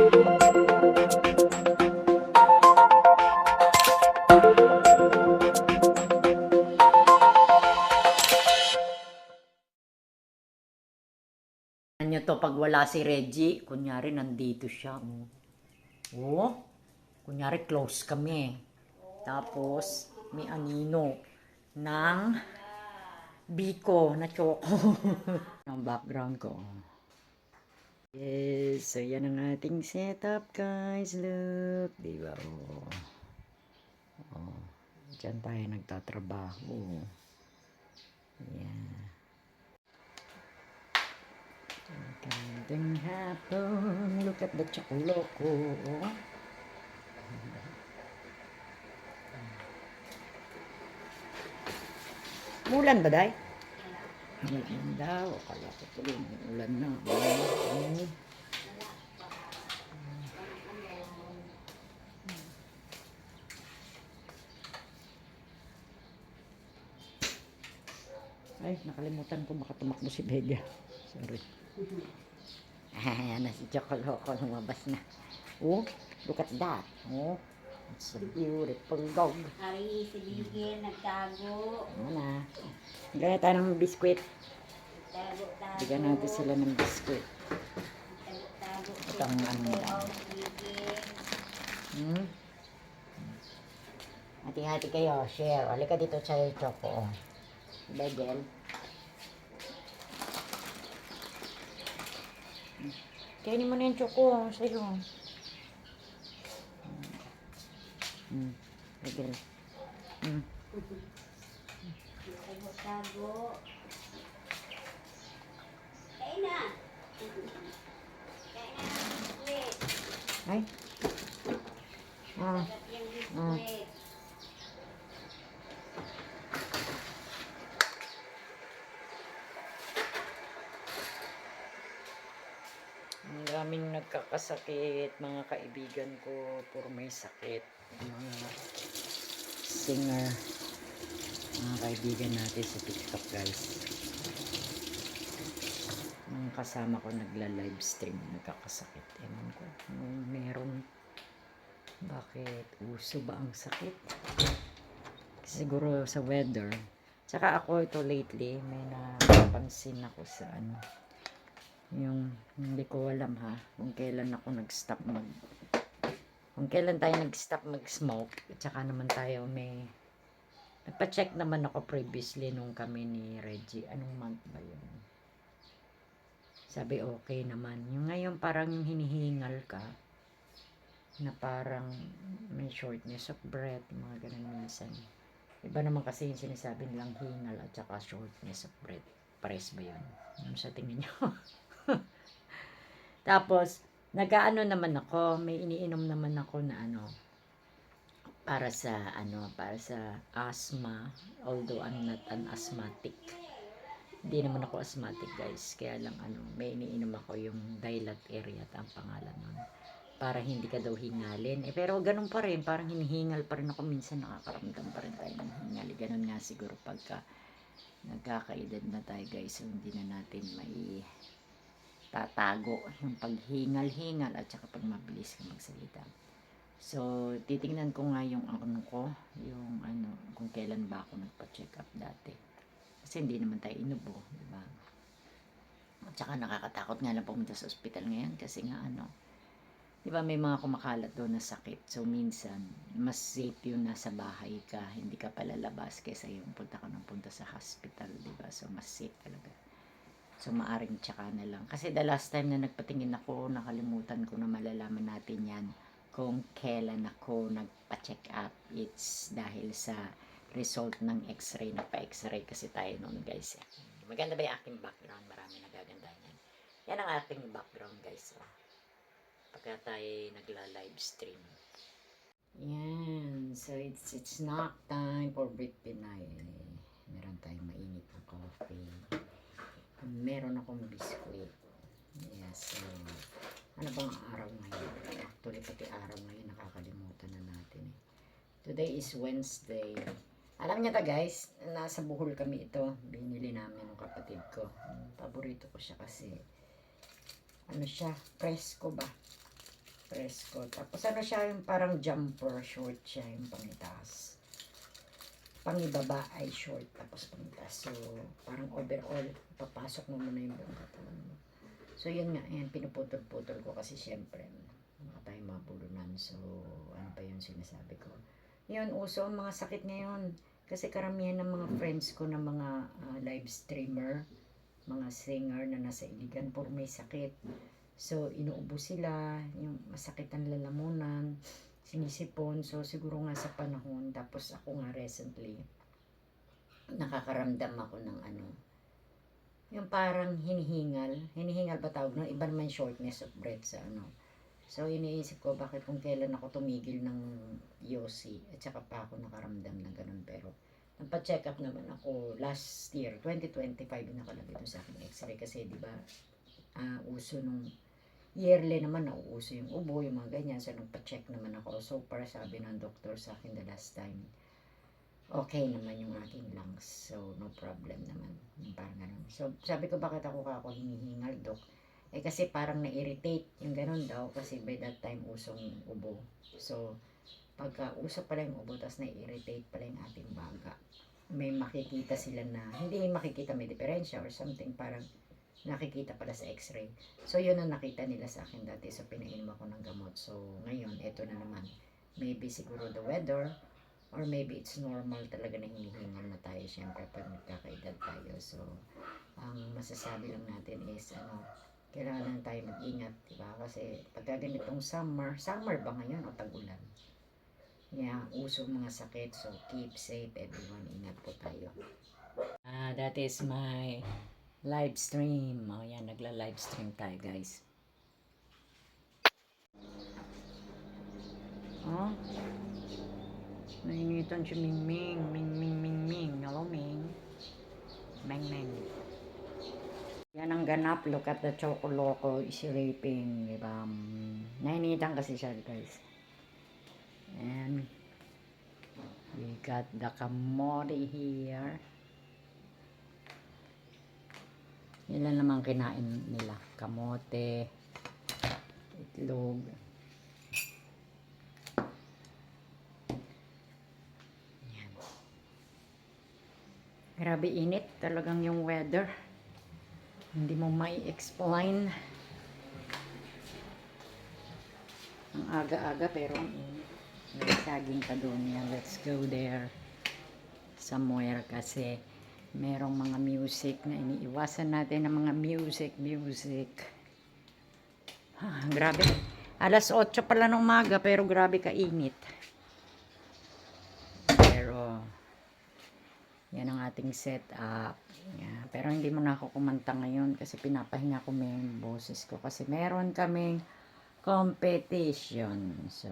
Nyo to pag wala si Reggie, kunyari nandito siya. Oh, kunyari close kami. Tapos may anino ng biko na choco. Ang background ko. Yes, so yan ang ating setup guys. Look, diba? Oh, dyan tayo nagtatrabaho. Yeah. Gandang hapon. Look at the chocoloko. Mulan ba, day? Mulan daw. Akala ko tuloy ulan na. Ay, nakalimutan ko baka tumakbo si Vega. Sorry. Ayan na si Chocoloko. Lumabas na. Oh, look at that. Oh, it's a beautiful dog. Ari, si Bigel, nagtago. Ano na. Gaya tayo ng biskwit. Tago. Bigyan natin sila ng biskwit. Tago. Ito ang ano nila. Hati-hati kayo. Share. Halika dito sa Choco. Begel. Kainin mo na yung Choco. Sa'yo. Begel. Tago. Kain na. Kain na ng biskwit. Ay. Sarap yung biskwit. Ang daming nagkakasakit, mga kaibigan ko, puro may sakit. Mga singer, mga kaibigan natin sa TikTok guys. Mga kasama ko nagla-live stream, nagkakasakit. Ewan ko, meron. Bakit? Uso ba ang sakit? Siguro sa weather. Tsaka ako ito lately, may napansin ako sa ano. Yung hindi ko alam ha kung kailan ako nag-stop kung kailan tayo nag-stop mag-smoke at saka naman tayo may nagpa-check naman ako previously nung kami ni Reggie. Anong month ba yun? Sabi okay naman. Yung ngayon parang yung hinihingal ka na parang may shortness of breath, mga ganun minsan. Iba naman kasi yung sinasabi nilang hingal at saka shortness of breath. Pares ba yun? Ano sa tingin nyo? Tapos, nag-aano naman ako, may iniinom naman ako na ano, para sa asthma, although I'm not an asthmatic. Hindi naman ako asthmatic guys, kaya lang may iniinom ako yung Dilat area ang pangalan nun. Para hindi ka daw hingalin. Pero ganun pa rin, parang hinihingal pa rin ako, minsan nakakaramdam pa rin tayo ng hingali. Ganun nga siguro pagka nagkakaedad na tayo guys, so hindi na natin may tatago yung paghingal-hingal at saka pag mabilis ka magsalita. So, titingnan ko nga yung kung kailan ba ako nagpa-check up dati. Kasi hindi naman tayo inubo, di ba? At saka nakakatakot nga lang pumunta sa ospital ngayon kasi nga di ba may mga kumakalat doon na sakit. So, minsan, mas safe yun nasa bahay ka, hindi ka palalabas kaysa yung punta sa hospital, di ba? So, mas safe talaga. So, maaring tsaka na lang. Kasi the last time na nagpatingin ako, nakalimutan ko na malalaman natin yan kung kailan ako nagpa-check up. It's dahil sa result ng x-ray. Nagpa-x-ray kasi tayo noon guys. Maganda ba yung aking background? Marami nagaganda yan. Yan ang aking background guys. Pagka tayo nagla-live stream. Yan. So, it's snack time for Brit Pinay. Meron tayong mainit na coffee. Meron akong biskuit. Yes, so, ano bang araw ngayon? Actually, pati araw ngayon, nakakalimutan na natin eh. Today is Wednesday. Alam niyo ta guys, nasa Bohol kami ito. Binili namin ng kapatid ko. Paborito ko siya kasi, presko ba? Presko. Tapos ano siya, yung parang jumper short siya, yung pangitaas. Pangibaba ay short, tapos pangitaas. So, parang overall, papasok mo muna yung buong katawan mo. So, yun nga, yan, pinuputol-putol ko kasi syempre, mga tayo mabulunan. So, ano pa yun sinasabi ko? Yun, uso ang mga sakit ngayon. Kasi karamihan ng mga friends ko na mga live streamer, mga singer na nasa iligan, puro may sakit. So, inuubo sila, yung masakit ang lalamunan, sinisipon. So, siguro nga sa panahon, tapos ako nga recently, nakakaramdam ako ng ano, yung parang hinihingal ba tawag no? Iba naman shortness of breath sa ano. So, iniisip ko bakit kung kailan ako tumigil ng yosi at saka pa ako nakaramdam ng ganun. Pero, nagpa-check up naman ako last year, 2025, nakalagay doon sa akin x-ray kasi, di ba, uso nung yearly naman, nauuso yung ubo, yung mga ganyan. So, nagpa-check naman ako. So, para sabi ng doktor sa akin the last time, okay naman yung aking lungs. So, no problem naman. Parang ganun. So, sabi ko, bakit ako hinihingal, dok? Eh, kasi parang na-irritate yung ganun daw. Kasi by that time, usong ubo. So, pagka uso pala yung ubo, tapos na-irritate pala yung ating baga. May makikita sila na, hindi makikita may diferensya or something, parang nakikita pala sa x-ray. So, yun ang nakita nila sa akin dati. So, pinainom ako ng gamot. So, ngayon, eto na naman. Maybe siguro the weather, or maybe it's normal talaga na hinihingal na tayo. Siyempre, pag nagkakaedad tayo. So, ang masasabi lang natin is, kailangan lang tayo mag-ingat, diba? Kasi pagka ganitong summer ba ngayon o tag-ulan? Yeah, uso mga sakit. So, keep safe everyone. Ingat po tayo. That is my live stream. O yan, nagla-live stream tayo guys. Oh, nainitan si Ming Ming. Ming Ming Ming Ming. Hello Ming. Meng Meng. Yan ang ganap. Look at the Chocoloko sleeping. Diba? Nainitan kasi siya guys. And we got the kamote here. Ilan naman kinain nila? Kamote, itlog. Yan. Grabe init talagang yung weather. Hindi mo may explain. Ang aga-aga pero ang init. May saging pa doon yan. Let's go there somewhere kasi merong mga music na iniiwasan natin ng mga music. Grabe. Alas 8 pala ng umaga pero grabe kainit. Pero yan ang ating setup. Yeah. Pero hindi mo na ako kumanta ngayon kasi pinapahinga ko yung boses ko kasi meron kaming competition. So,